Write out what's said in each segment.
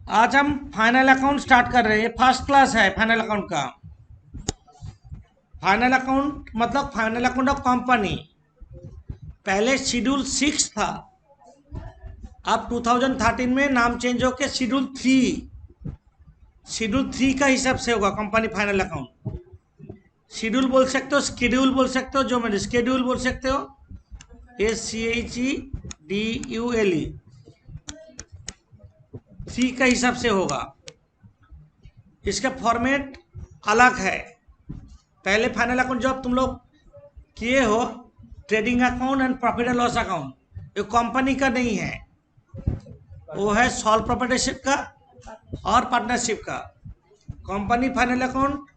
आज हम final account start कर रहे हैं। फर्स्ट क्लास है फाइनल अकाउंट का। फाइनल अकाउंट मतलब फाइनल अकाउंट ऑफ कंपनी। पहले शेड्यूल 6 था, अब 2013 में नाम चेंज होकर शेड्यूल 3 का हिसाब से होगा कंपनी फाइनल अकाउंट। शेड्यूल बोल सकते हो, स्केड्यूल बोल सकते हो, जो मैंने स्केड्यूल बोल सकते हो, SCHEDULE 3 का हिसाब से होगा। इसका फॉर्मेट अलग है। पहले फाइनल अकाउंट जब तुम लोग किए हो, trading account and profit and loss account, ये कंपनी का नहीं है, वो है सॉल प्रोप्राइटरशिप का और पार्टनरशिप का। कंपनी फाइनल अकाउंट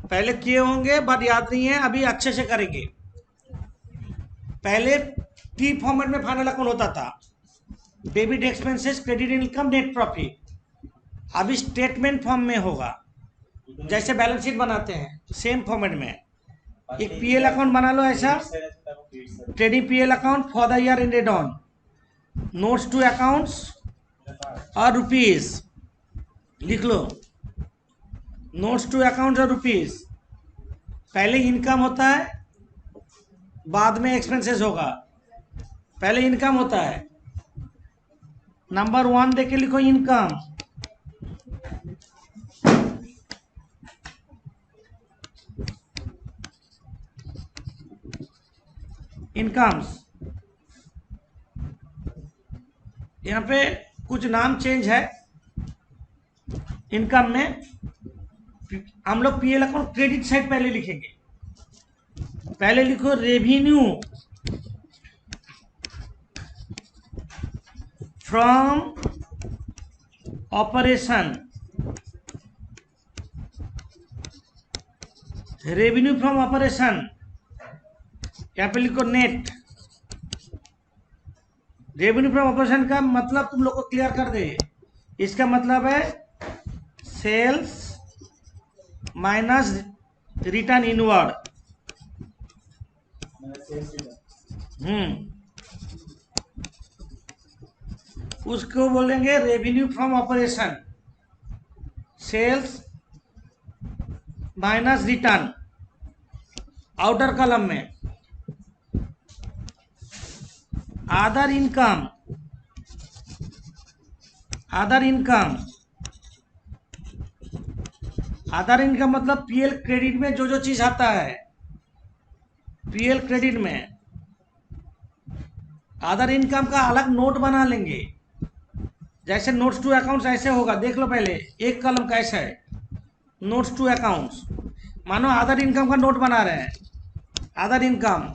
पहले किए होंगे बट याद नहीं है, अभी अच्छे से करेंगे। पहले टी फॉर्मेट में फाइनल अकाउंट होता था, debit expenses, credit income, net profit. अभी स्टेटमेंट फॉर्म में होगा, जैसे बैलेंस शीट बनाते हैं सेम फॉर्मेट में। एक पीएल अकाउंट बना लो ऐसा, trading P L account for the year ended on, notes to accounts और रुपीज लिख लो, नोट्स टू अकाउंट्स और रुपीज। पहले इनकम होता है, बाद में एक्सपेंसेस होगा। पहले इनकम होता है, नंबर 1 देख के लिखो इनकम। इनकम्स, यहाँ पे कुछ नाम चेंज है। इनकम में हम लोग पीएल अकाउंट क्रेडिट साइड पहले लिखेंगे। पहले लिखो revenue from operation, revenue from operation, यहाँ पे लिखो नेट। रेवेन्यू फ्रॉम ऑपरेशन का मतलब तुम लोग को क्लियर कर दे, इसका मतलब है सेल्स माइनस रिटर्न इनवर्ड। उसको बोलेंगे revenue from operation, sales minus return. Outer column में other income, other income, other income मतलब पीएल क्रेडिट में जो जो चीज आता है, पीएल क्रेडिट में अदर इनकम का अलग नोट बना लेंगे। जैसे नोट्स टू अकाउंट्स ऐसे होगा, देख लो पहले एक कलम कैसा है, नोट्स टू अकाउंट्स। मानो अदर इनकम का नोट बना रहे हैं, अदर इनकम।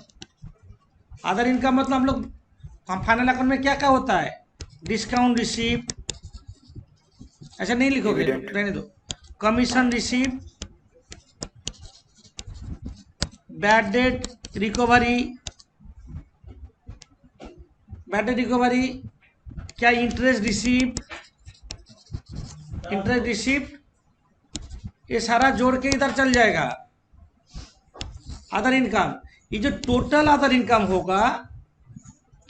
अदर इनकम मतलब हम लोग फाइनल अकाउंट में क्या क्या होता है, डिस्काउंट रिसीप्ट, ऐसा नहीं लिखोगे, रहने दो। Commission receipt, bad debt recovery, bad debt recovery, क्या इंटरेस्ट रिसीप्ट, इंटरेस्ट रिसीप्ट, ये सारा जोड़ के इधर चल जाएगा अदर इनकम। ये जो टोटल अदर इनकम होगा,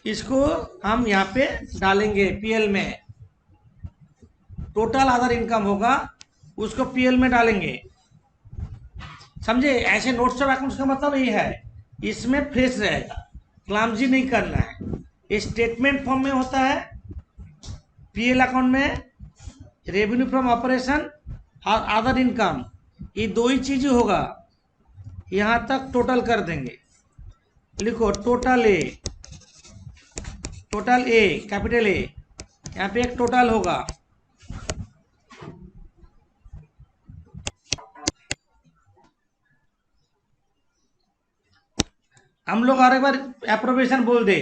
इसको हम यहाँ पे डालेंगे पीएल में। टोटल अदर इनकम होगा, उसको पीएल में डालेंगे, समझे। ऐसे नोट्स ऑफ अकाउंट्स का मतलब ये है, इसमें फ्रेश रहेगा, क्लामजी नहीं करना है। ये स्टेटमेंट फॉर्म में होता है, पीएल अकाउंट में रेवेन्यू फ्रॉम ऑपरेशन और अदर इनकम, ये दो ही चीज होगा। यहाँ तक टोटल कर देंगे, लिखो total A, total A, capital A, यहाँ पे एक टोटल होगा। हम लोग और एक बार एप्रोप्रिएशन बोल दे,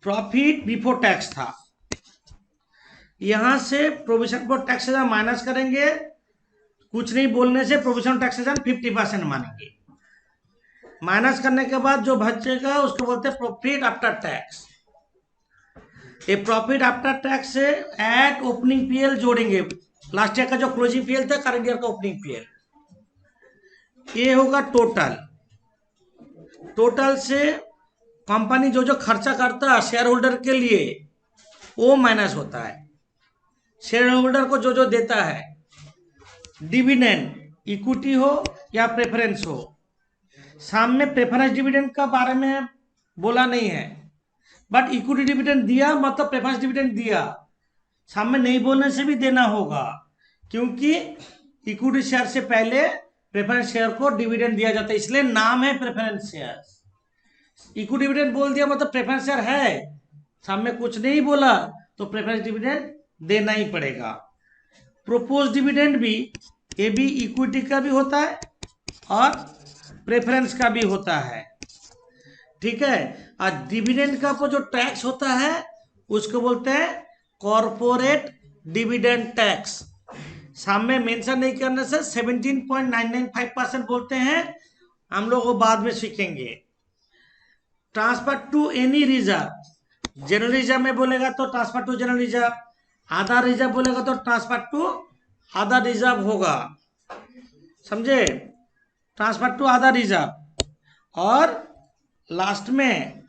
प्रॉफिट बिफोर टैक्स था, यहां से प्रोविजन फॉर टैक्सेशन माइनस करेंगे। कुछ नहीं बोलने से प्रोविजन टैक्सेशन 50% मानेंगे। माइनस करने के बाद जो बचेगा उसको बोलते हैं प्रॉफिट आफ्टर टैक्स। ये प्रॉफिट आफ्टर टैक्स से एट ओपनिंग पीएल जोड़ेंगे, लास्ट ईयर का जो क्लोजिंग पीएल था, करंट ईयर का ओपनिंग पीएल, ये होगा टोटल। टोटल से कंपनी जो जो खर्चा करता है शेयर होल्डर के लिए, वो माइनस होता है। शेयर होल्डर को जो जो देता है, डिविडेंड इक्विटी हो या प्रेफरेंस हो। सामने प्रेफरेंस डिविडेंड का बारे में बोला नहीं है, बट इक्विटी डिविडेंड दिया मतलब प्रेफरेंस डिविडेंड दिया। सामने नहीं बोलने से भी देना होगा, क्योंकि इक्विटी शेयर से पहले प्रेफरेंस शेयर को डिविडेंड दिया जाता है, इसलिए नाम है प्रेफरेंस शेयर। इक्विटी डिविडेंड बोल दिया मतलब प्रेफरेंस शेयर है, सामने कुछ नहीं बोला तो प्रेफरेंस डिविडेंड देना ही पड़ेगा। प्रोपोज डिविडेंड भी, ये भी इक्विटी का भी होता है और प्रेफरेंस का भी होता है, ठीक है। और डिविडेंड का जो टैक्स होता है उसको बोलते हैं कॉर्पोरेट डिविडेंड टैक्स। सामने मेंशन नहीं करने से 17.995% बोलते हैं, हम लोग वो बाद में सीखेंगे। Transfer to any reserve, general reserve में बोलेगा तो ट्रांसफर टू जनरल रिजर्व, आधा रिजर्व बोलेगा तो ट्रांसफर टू आधा रिजर्व होगा, समझे। ट्रांसफर टू आधा रिजर्व और लास्ट में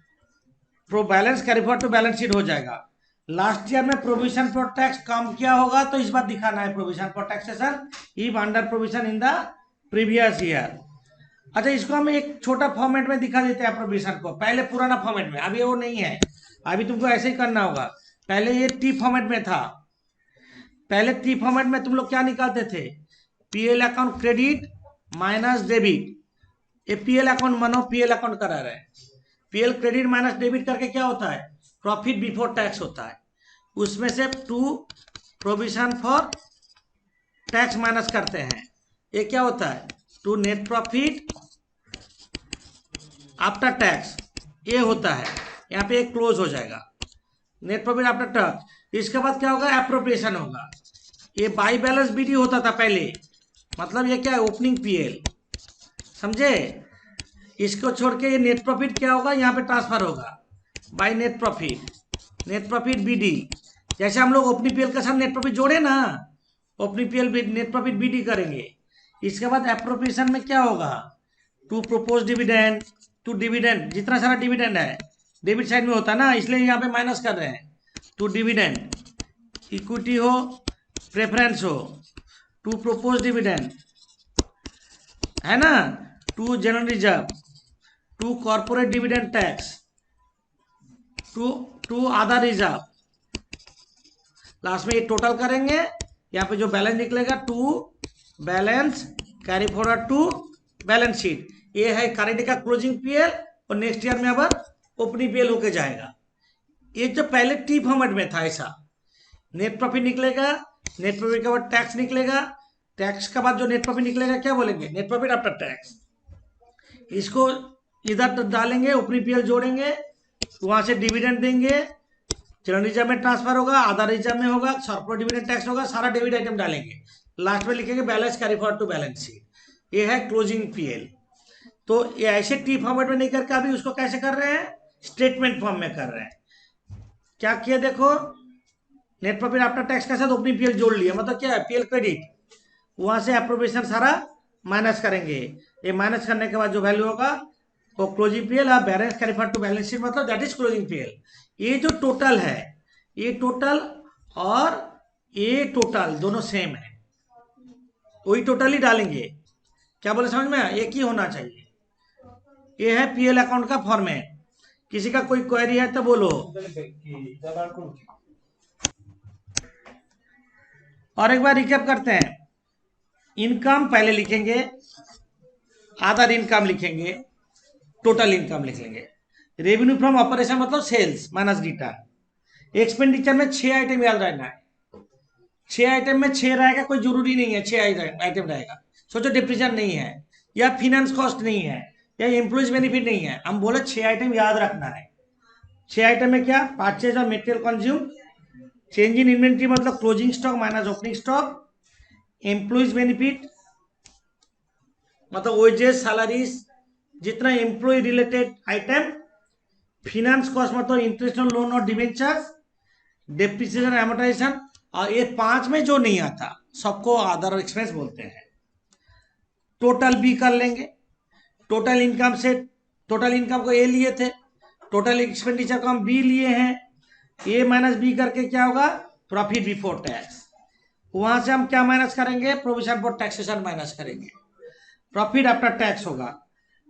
pro balance carry forward to balance sheet हो जाएगा। लास्ट ईयर में प्रोविजन फॉर टैक्स कम किया होगा तो इस बार दिखाना है provision for taxation if under provision in the previous year. अच्छा, इसको हम एक छोटा फॉर्मेट में दिखा देते हैं प्रोविजन को, पहले पुराना फॉर्मेट में, अभी वो नहीं है, अभी तुमको ऐसे ही करना होगा। पहले ये टी फॉर्मेट में था, पहले टी फॉर्मेट में तुम लोग क्या निकालते थे, PL account credit minus debit. ये पीएल अकाउंट मानो पीएल अकाउंट करा रहे हैं, पीएल क्रेडिट माइनस डेबिट करके क्या होता है, प्रॉफिट बिफोर टैक्स होता है। उसमें से to provision for tax minus करते हैं, ये क्या होता है, to net profit after tax, ये होता है। यहाँ पे एक क्लोज हो जाएगा, नेट प्रॉफिट आफ्टर टैक्स। इसके बाद क्या होगा, एप्रोप्रिएशन होगा। ये बाई बैलेंस बीडी होता था पहले, मतलब ये क्या है, ओपनिंग पीएल, समझे। इसको छोड़ के ये नेट प्रॉफिट क्या होगा, यहाँ पे ट्रांसफर होगा बाय नेट प्रॉफिट बीडी। जैसे हम लोग ओपनिंग पीएल के साथ नेट प्रॉफिट जोड़े ना, opening PL net profit BD करेंगे। इसके बाद एप्रोप्रिएशन में क्या होगा, to propose dividend, to dividend, जितना सारा डिविडेंड है डेबिट साइड में होता है ना, इसलिए यहाँ पे माइनस कर रहे हैं। टू डिविडेंड, इक्विटी हो प्रेफरेंस हो, टू प्रोपोज डिविडेंड है ना, to general reserve, to corporate dividend tax, to आधा रिजर्व। लास्ट में ये टोटल करेंगे, यहाँ पे जो बैलेंस निकलेगा to balance carry forward to balance sheet. ये है करंट का क्लोजिंग पीएल और नेक्स्ट ईयर में अब ओपनिंग पीएल होके जाएगा। ये जो पहले टी फॉर्मेट में था ऐसा, नेट प्रॉफिट निकलेगा, नेट प्रॉफिट के बाद टैक्स निकलेगा, टैक्स के बाद जो नेट प्रॉफिट निकलेगा क्या बोलेंगे, नेट प्रॉफिट आफ्टर टैक्स। इसको इधर डालेंगे, ओपनिंग पीएल जोड़ेंगे, वहां से डिविडेंड देंगे, जनरल रिजर्व में ट्रांसफर होगा, आधा रिजर्व में होगा, कॉर्पोरेट डिविडेंड टैक्स होगा, सारा डेबिट आइटम डालेंगे, लास्ट में लिखेंगे balance carry forward to balance sheet. ये है क्लोजिंग पीएल। तो ये ऐसे टी फॉर्मेट में नहीं करके अभी उसको कैसे कर रहे हैं, स्टेटमेंट फॉर्म में कर रहे हैं। क्या किया देखो, नेट प्रॉफिट आफ्टर टैक्स के साथ ओपनिंग पीएल जोड़ लिया, मतलब क्या है, पीएल क्रेडिट, वहां से एप्रोप्रिएशन सारा माइनस करेंगे। ये माइनस करने के बाद जो वैल्यू होगा वो क्लोजिंग पीएल और balance carry forward to balance sheet, मतलब दैट इज क्लोजिंग पीएल। ये जो टोटल है, ये टोटल और ये टोटल दोनों सेम है, वही टोटल ही डालेंगे। क्या बोले समझ में, एक ही होना चाहिए। ये है पीएल अकाउंट का फॉर्मेट। किसी का कोई क्वेरी है तो बोलो। और एक बार रिकैप करते हैं। इनकम पहले लिखेंगे, अदर इनकम लिखेंगे, टोटल इनकम लिख लेंगे। रेवेन्यू फ्रॉम ऑपरेशन मतलब सेल्स माइनस रिटर्न। एक्सपेंडिचर में 6 आइटम याद रखना है, 6 आइटम में 6 रहेगा, कोई जरूरी नहीं है 6 आइटम रहेगा। सोचो डिप्रीशिएशन नहीं है, या फिनेंस कॉस्ट नहीं है, या एम्प्लॉइज बेनिफिट नहीं है, हम बोले 6 आइटम याद रखना है। 6 आइटम में क्या, परचेज और material consume, change in inventory मतलब closing stock minus opening stock, employees benefit मतलब वेजेस सैलरीज जितना employ related item, finance cost मतलब इंटरेस्ट ऑन लोन और डिवेंचर्स, डेप्रिसिएशन एमोर्टाइजेशन, और ये 5 में जो नहीं आता सबको अदर एक्सपेंस बोलते हैं। टोटल बी कर लेंगे, टोटल इनकम से टोटल इनकम को ए लिए थे, टोटल एक्सपेंडिचर को हम बी लिए हैं, ए माइनस बी करके क्या होगा, प्रॉफिट बिफोर टैक्स। वहां से हम क्या माइनस करेंगे, प्रोविजन फॉर टैक्सेशन माइनस करेंगे, प्रॉफिट आफ्टर टैक्स होगा।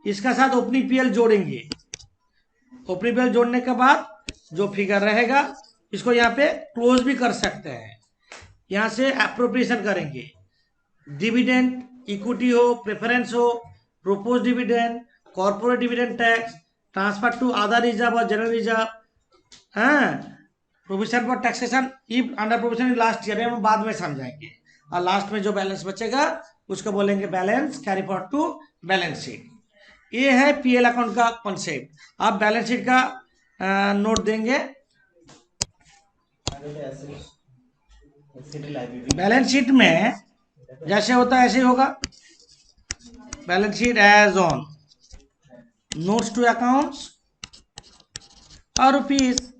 इसका साथ ओपनिंग पीएल जोड़ेंगे, ओपनिंग पीएल जोड़ने के बाद जो फिगर रहेगा इसको यहाँ पे क्लोज भी कर सकते हैं। यहाँ से एप्रोप्रिएशन करेंगे, डिविडेंड, इक्विटी हो, प्रेफरेंस हो, propose dividend, corporate dividend tax, transfer to other reserve और general reserve, provision for taxation if under provision last year, हम बाद में समझाएंगे। और लास्ट में जो बैलेंस बचेगा उसको बोलेंगे balance carry forward to balance sheet. ये है पीएल अकाउंट का कॉन्सेप्ट। आप बैलेंस शीट का नोट देंगे। बैलेंस शीट में जैसे होता है ऐसे ही होगा। Balance sheet as on notes to accounts और रुपीज।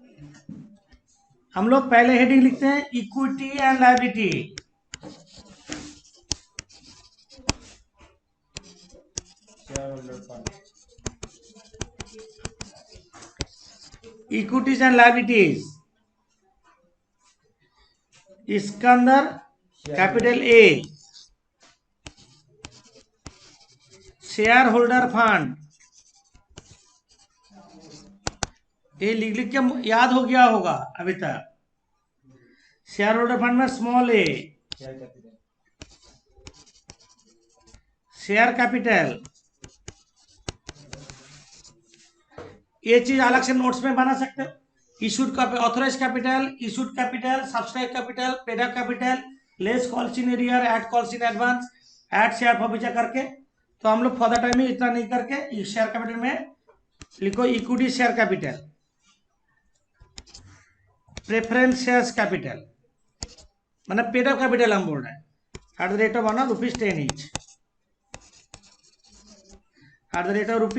हम लोग पहले हेडिंग लिखते हैं equity and liability. Equities and liabilities, इसका अंदर capital A share holder fund, ये लिख लिख के याद हो गया होगा अभी तक। शेयर होल्डर फंड में स्मॉल ए शेयर कैपिटल, ये चीज अलग से नोट्स में बना सकते हैं। Issued authorise capital, issued capital, subscribe capital, paid up capital, less calls in arrear, add calls in advance, add share for बीचा करके। तो हम लोग फर्दर टाइम में इतना नहीं करके शेयर कैपिटल में लिखो equity share capital, preference share capital, मतलब पेड अप कैपिटल हम बोल रहे हैं, at the rate of ₹10 each, at the rate of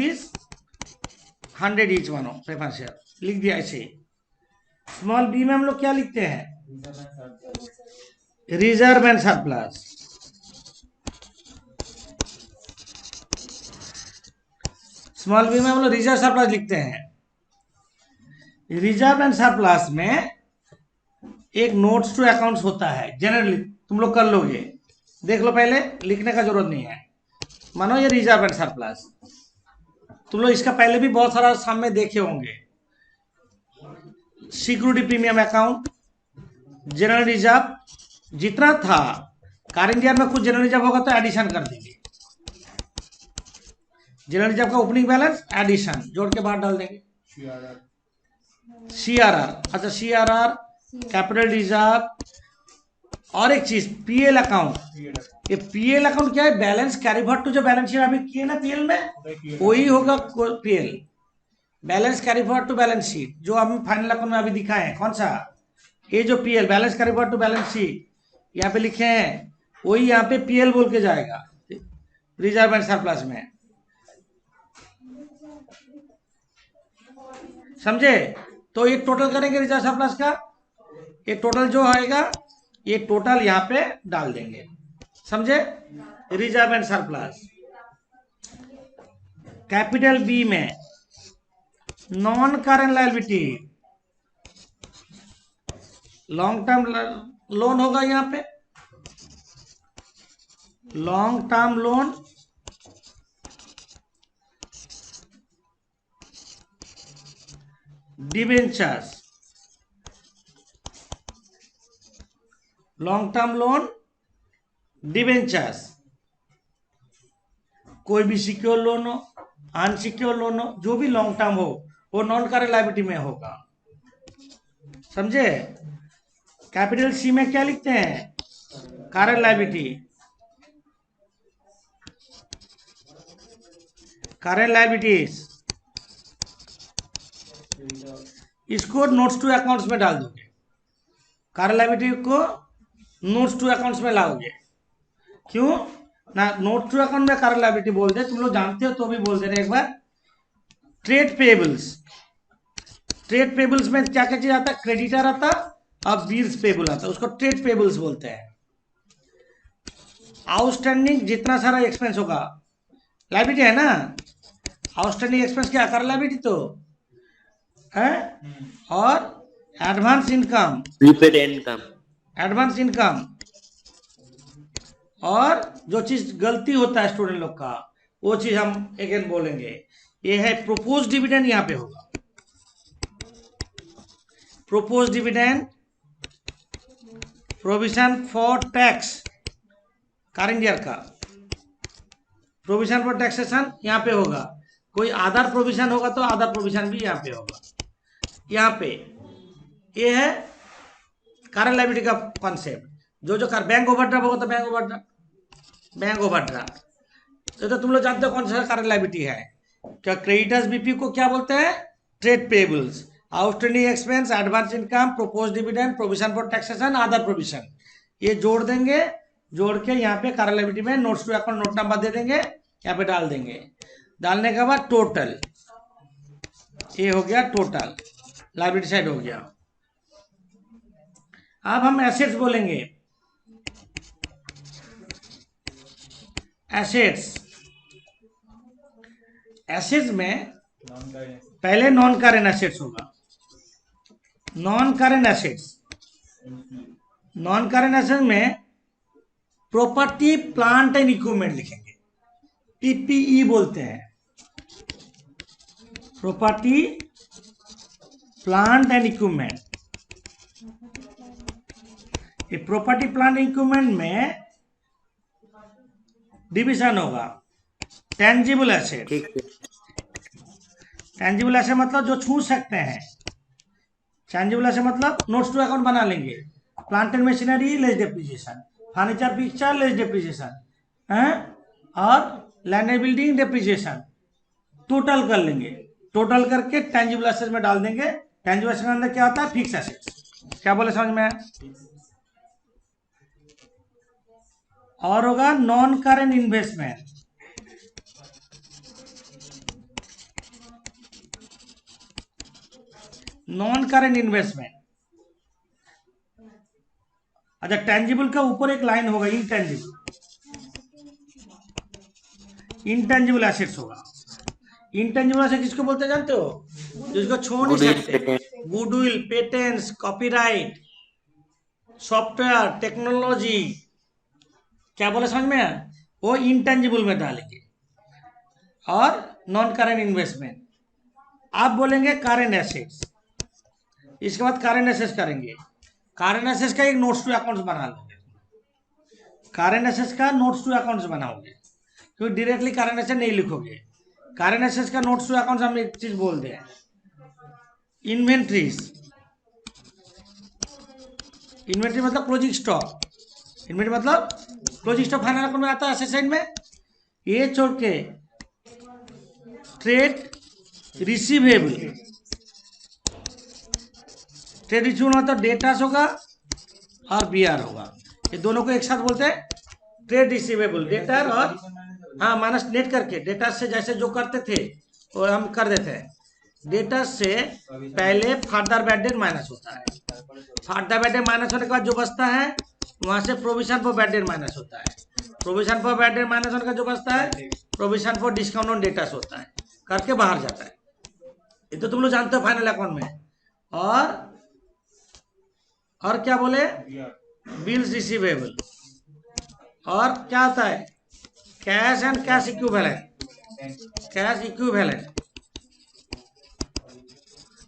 ₹100 each मानो प्रेफरेंस शेयर, लिख दिया ऐसे। स्मॉल बी में हम लोग क्या लिखते हैं, reserve and surplus. Small B में हम लोग रिजर्व सरप्लस लिखते हैं। रिजर्व एंड सरप्लस में एक नोट्स टू अकाउंट्स होता है, जनरली तुम लोग कर लोगे, देख लो, पहले लिखने का जरूरत नहीं है। मानो ये रिजर्व एंड सरप्लस, तुम लोग इसका पहले भी बहुत सारा सामने देखे होंगे। Security premium account, general reserve जितना था, करेंट ईयर में कुछ जनरल रिजर्व होगा तो एडिशन कर देंगे। जनरल रिजर्व का ओपनिंग बैलेंस एडिशन जोड़ के बाद डाल देंगे। सीआरआर, अच्छा सीआरआर, कैपिटल रिजर्व। और एक चीज पीएल अकाउंट, ये पीएल अकाउंट क्या है, बैलेंस कैरी फॉरवर्ड टू जो बैलेंस शीट अभी किए ना पीएल में, वही होगा PL, balance carry forward to balance sheet, जो हम फाइनल अकाउंट में अभी दिखाए हैं। कौन सा, ये जो PL balance carry forward to balance sheet यहाँ पे लिखे हैं, वही यहाँ पे पीएल बोल के जाएगा रिजर्व एंड सरप्लस में, समझे। तो ये टोटल करेंगे रिजर्व सरप्लस का, ये टोटल जो आएगा ये टोटल यहाँ पे डाल देंगे, समझे। Reserve and surplus. Capital B में non current liability, long term loan होगा यहाँ पे, long term loan, debentures, long term loan, debentures, कोई भी सिक्योर लोन हो, अनसिक्योर लोन हो, जो भी लॉन्ग टर्म हो वो नॉन करंट लायबिलिटी में होगा, समझे। कैपिटल सी में क्या लिखते हैं, करंट लायबिलिटी, करंट लायबिलिटीज, इसको नोट्स टू अकाउंट्स में डाल दोगे, करंट लायबिलिटी को नोट्स टू अकाउंट्स में लाओगे। क्यों ना, नोट टू अकाउंट में करंट लायबिलिटी बोल दे, तुम लोग जानते हो तो भी बोल दे रहे एक बार। ट्रेड पेबल्स, ट्रेड पेबल्स में क्या क्या चीज आता है, क्रेडिटर आता और बिल्स पेबल आता है, उसको ट्रेड पेबल्स बोलते हैं। आउटस्टैंडिंग जितना सारा एक्सपेंस होगा, लायबिलिटी है ना, आउटस्टैंडिंग एक्सपेंस क्या, करंट लायबिलिटी तो है। और advance income, prepaid income, advance income और जो चीज गलती होता है स्टूडेंट लोग का, वो चीज हम अगेन बोलेंगे। ये है प्रोपोज डिविडेंड, यहाँ पे होगा propose dividend, provision for tax current year का, प्रोविजन फॉर टैक्सेशन यहाँ पे होगा। कोई अदर प्रोविजन होगा तो अदर प्रोविजन भी यहाँ पे होगा। यहाँ पे ये है करंट लायबिलिटी का कॉन्सेप्ट। जो कर बैंक ओवरड्राफ्ट होगा तो बैंक ओवरड्राफ्ट तो तुम लोग जानते हो कौन सा करंट लायबिलिटी है। क्या क्रेडिटर्स बीपी को क्या बोलते हैं? Trade payables, outstanding expense, advance income, propose dividend, provision for taxation, other provision, ये जोड़ देंगे। जोड़ के यहाँ पे करंट लायबिलिटी में notes to account note number दे देंगे, यहाँ पे डाल देंगे। डालने के बाद टोटल, ये हो गया टोटल लायबिलिटी साइड हो गया। अब हम एसेट्स बोलेंगे। एसेट्स में पहले नॉन करेंट एसेट्स होगा। नॉन करेंट एसेट्स में प्रॉपर्टी प्लांट एंड इक्विपमेंट लिखेंगे, पीपीई बोलते हैं। प्रॉपर्टी प्लांट एंड इक्विपमेंट, ये प्रॉपर्टी प्लांट इक्विपमेंट में डिवीजन होगा। टेंजिबल एसेट, टेंजिबल एसेट मतलब जो छू सकते हैं। टेंजिबल एसेट मतलब नोट्स टू अकाउंट बना लेंगे। Plant and machinery less depreciation, furniture picture less depreciation, और land and building depreciation total कर लेंगे। टोटल करके टेंजिबल एसेट में डाल देंगे। टेंजिबल एसेट के अंदर क्या होता है? Fix assets. क्या बोले समझ में? और होगा non current investment. Non current investment, अच्छा टेंजिबल का ऊपर एक लाइन होगा इनटेंजिबल, इनटेंजिबल एसेट्स होगा। इनटेंजिबल एसेट किसको बोलते हैं जानते हो? जिसको छू नहीं सकते। Goodwill, patents, copyright, software, technology, क्या बोले समझ में? वो इनटेंजिबल में डालेंगे। और नॉन करेंट इन्वेस्टमेंट आप बोलेंगे करेंट एसेट्स। इसके बाद करेंट एसेट्स करेंगे। करेंट एसेट्स का एक नोट्स टू अकाउंट्स बना लोगे। करेंट एसेट्स का नोट्स टू अकाउंट्स बनाओगे, क्योंकि डायरेक्टली करेंट एसेट नहीं लिखोगे। करेंट एसेट्स का नोट्स टू अकाउंट्स हम एक चीज बोल दें, इन्वेंट्रीज। इन्वेंट्री मतलब क्लोजिंग स्टॉक। इन्वेंट्री मतलब क्लोजिंग स्टॉक फाइनल अकाउंट में आता है एसेट साइड में। ये छोड़ के ट्रेड रिसीवेबल, ट्रेड रिसीवेबल मतलब डेटास होगा और बीआर होगा। ये दोनों को एक साथ बोलते हैं ट्रेड रिसीवेबल। डेटर और हाँ माइनस नेट करके, डेटा से जैसे जो करते थे वो हम कर देते हैं। डेटा से पहले फर्दर बैड डेट माइनस होता है। फर्दर बैड डेट माइनस होने के बाद जो बचता है वहां से provision for bad debt minus होता है। Provision for bad debt minus होने का जो बचता है provision for discount on datas होता है, करके बाहर जाता है। ये तो तुम लोग जानते हो फाइनल अकाउंट में। और क्या बोले? Bills receivable. और क्या आता है? Cash and cash equivalent. Cash equivalent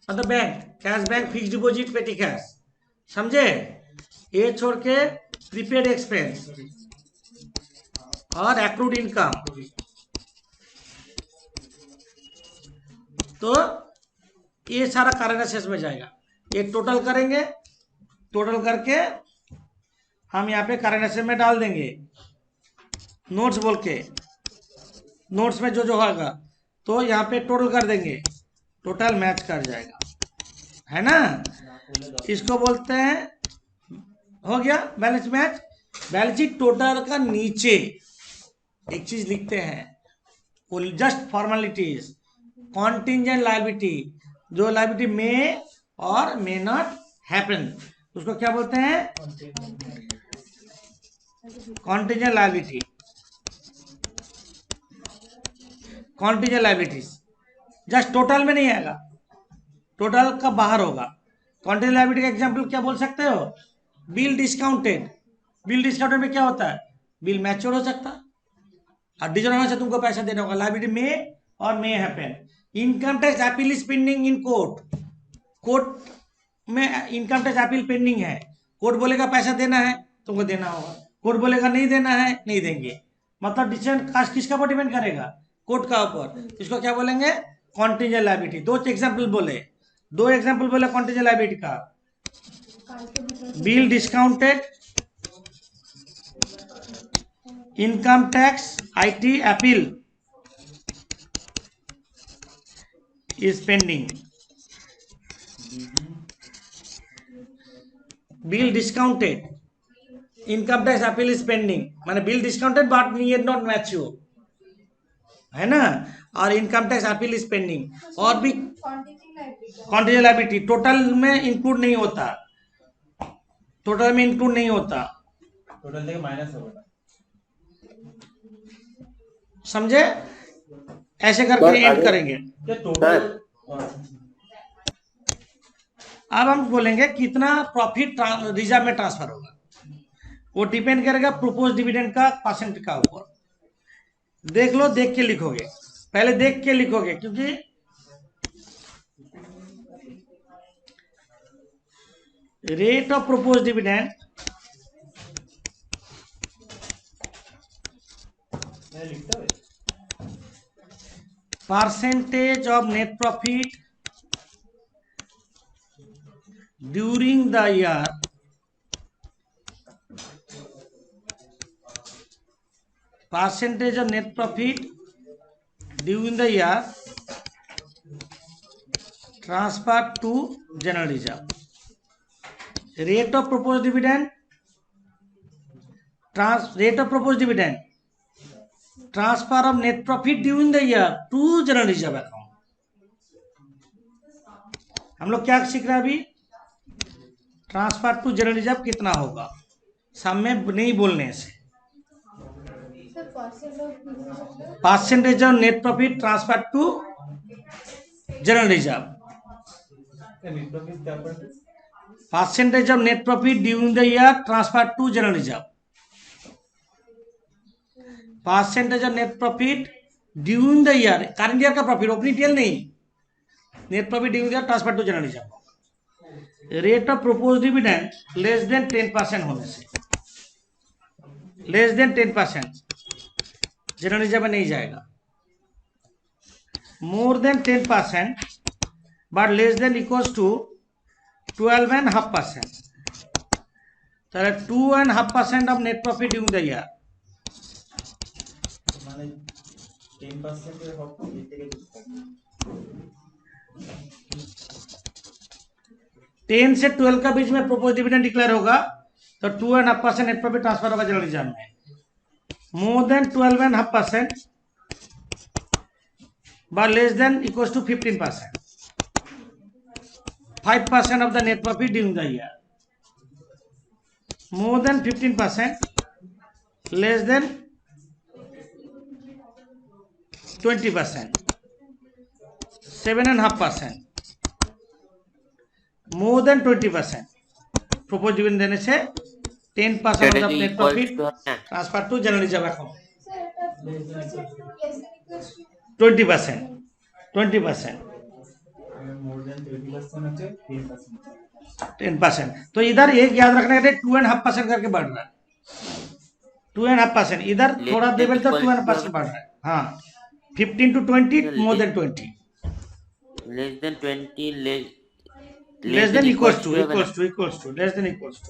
मतलब bank, cash bank, fix deposit, petty cash, समझे? ये छोड़ के प्रीपेड एक्सपेंस और एक्रूड इनकम। तो ये सारा करंट एसेट्स में जाएगा। ये टोटल करेंगे, टोटल करके हम यहाँ पे करंट एसेट में डाल देंगे नोट्स बोल के। नोट्स में जो जो होगा तो यहाँ पे टोटल कर देंगे, टोटल मैच कर जाएगा, है ना? इसको बोलते हैं, हो गया balance match. Balance sheet total का नीचे एक चीज लिखते हैं, वो जस्ट फॉर्मेलिटीज। कॉन्टिंजेंट लायबिलिटी, जो लायबिलिटी में और मे नॉट हैपन, उसको क्या बोलते हैं? Contingent liability. Contingent liabilities just total में नहीं आएगा, टोटल का बाहर होगा। कॉन्टिंजेंट लायबिलिटी का एग्जांपल क्या बोल सकते हो? Bill discounted. बिल डिस्काउंटेड में क्या होता है? बिल मैच्योर हो सकता, और डिजोनर होने से तुमको पैसा देना होगा। लायबिलिटी में और may happen. Income tax appeal is pending in court. Court में इनकम टैक्स अपील पेंडिंग है। कोर्ट बोलेगा पैसा देना है, तुमको देना होगा। कोर्ट बोलेगा नहीं देना है, नहीं देंगे। मतलब डिसीजन किसका ऊपर डिपेंड करेगा? कोर्ट का ऊपर। इसको क्या बोलेंगे? Contingent liability. दो एग्जाम्पल बोले कॉन्टिजेंट लायबिलिटी का। Bill discounted, income tax IT appeal is pending. Bill discounted, income tax appeal is pending. माने bill discounted but yet not mature, है ना? और income tax appeal is pending. और भी contingent liability total में include नहीं होता, टोटल में इंक्लूड नहीं होता, टोटल देखो माइनस होगा। समझे? ऐसे करके एंड करेंगे। अब हम बोलेंगे कितना प्रॉफिट रिजर्व में ट्रांसफर होगा, वो डिपेंड करेगा प्रोपोज डिविडेंड का परसेंट का ऊपर। देख लो, देख के लिखोगे, पहले देख के लिखोगे, क्योंकि rate of propose dividend percentage of net profit during the year percentage of net profit during the year transferred to general reserve. Rate of proposed dividend transfer of net profit during the year to general reserve account. हम लोग क्या सीख रहे हैं अभी? Transfer to general reserve कितना होगा, सब में नहीं बोलने से। Percentage of net profit transfer to general reserve, percentage of net profit during the year transfer to general reserve, percentage of net profit during the year, current year का profit, opening TL नहीं, net profit during the year transfer to general reserve. Rate of propose dividend less than 10% होने से, less than 10% general reserve में नहीं जाएगा। More than 10% but less than equals to 12.5%, তাহলে 2.5% of net profit during the year, মানে 10% এর হক এর থেকে 10 से 12 का बीच में प्रोपोज डिविडेंड डिक्लेयर होगा तो 2.5% नेट प्रॉफिट ट्रांसफर होगा जनरल रिजर्व में। More than 12.5% but less than equals to 15%, 5% of the net profit during the year. More than 15%, less than 20%, 7.5%, more than 20%. Proposed dividend देने से 10% of the net profit transfer to general reserve account. 20%, 20%. More than 20% আছে 10%। 10%। तो इधर एक याद रखना है 2.5% करके बढ़ रहा है, 2.5%। इधर थोड़ा लेवल तो 2.5% बढ़ रहा है। हाँ, 15 to 20, more than 20, less than 20, less than equals to, less than equals to।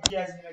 কি আসবে